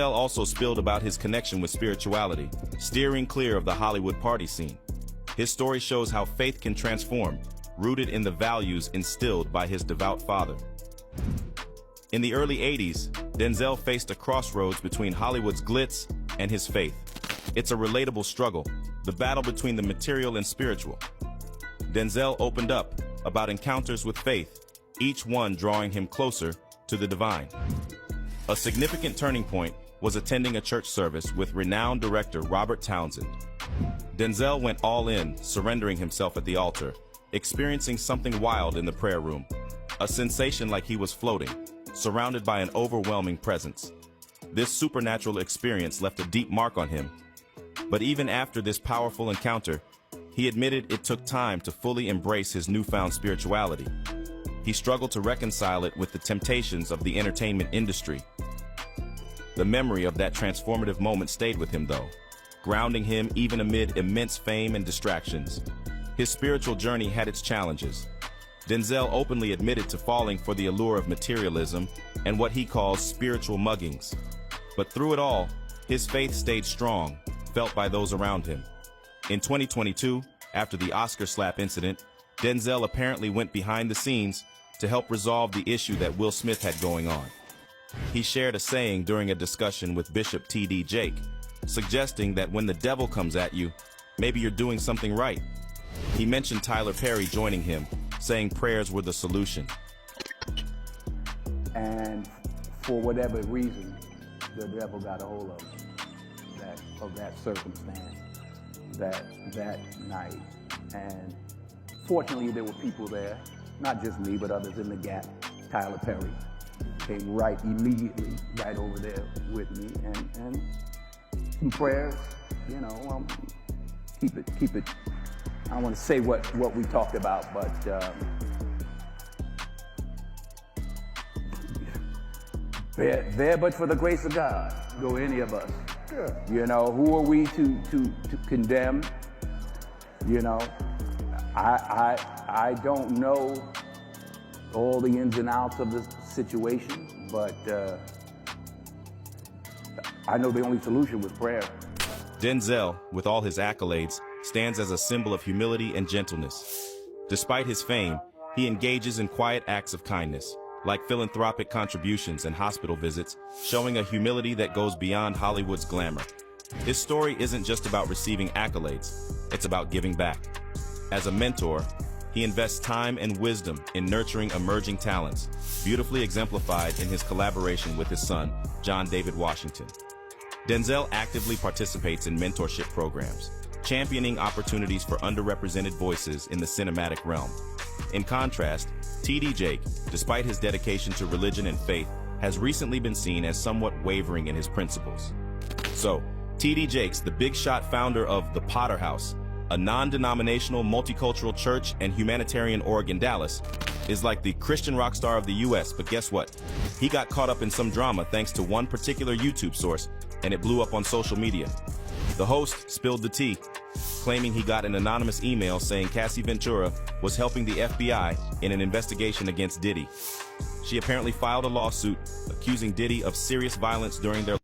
Denzel also spilled about his connection with spirituality, steering clear of the Hollywood party scene. His story shows how faith can transform, rooted in the values instilled by his devout father. In the early 80s, Denzel faced a crossroads between Hollywood's glitz and his faith. It's a relatable struggle, the battle between the material and spiritual. Denzel opened up about encounters with faith, each one drawing him closer to the divine. A significant turning point was attending a church service with renowned director Robert Townsend. Denzel went all in, surrendering himself at the altar, experiencing something wild in the prayer room, a sensation like he was floating, surrounded by an overwhelming presence. This supernatural experience left a deep mark on him. But even after this powerful encounter, he admitted it took time to fully embrace his newfound spirituality. He struggled to reconcile it with the temptations of the entertainment industry. The memory of that transformative moment stayed with him, though, grounding him even amid immense fame and distractions. His spiritual journey had its challenges. Denzel openly admitted to falling for the allure of materialism and what he calls spiritual muggings. But through it all, his faith stayed strong, felt by those around him. In 2022, after the Oscar slap incident, Denzel apparently went behind the scenes to help resolve the issue that Will Smith had going on. He shared a saying during a discussion with Bishop T.D. Jake, suggesting that when the devil comes at you, maybe you're doing something right. He mentioned Tyler Perry joining him, saying prayers were the solution. And for whatever reason, the devil got a hold of that circumstance, that night. And fortunately, there were people there, not just me, but others in the gap. Tyler Perry came immediately right over there with me, and some prayers, keep it. I don't want to say what we talked about, but there, but for the grace of God, go any of us. Yeah. Who are we to condemn? I don't know all the ins and outs of the situation, but I know the only solution was prayer. Denzel, with all his accolades, stands as a symbol of humility and gentleness. Despite his fame, he engages in quiet acts of kindness, like philanthropic contributions and hospital visits, showing a humility that goes beyond Hollywood's glamour. His story isn't just about receiving accolades, it's about giving back. As a mentor, he invests time and wisdom in nurturing emerging talents, beautifully exemplified in his collaboration with his son, John David Washington. Denzel actively participates in mentorship programs, championing opportunities for underrepresented voices in the cinematic realm. In contrast, T.D. Jake, despite his dedication to religion and faith, has recently been seen as somewhat wavering in his principles. So, T.D. Jakes, the big shot founder of the Potter House, a non-denominational multicultural church and humanitarian org in Dallas, is like the Christian rock star of the US, but guess what? He got caught up in some drama thanks to one particular YouTube source, and it blew up on social media. The host spilled the tea, claiming he got an anonymous email saying Cassie Ventura was helping the FBI in an investigation against Diddy. She apparently filed a lawsuit accusing Diddy of serious violence during their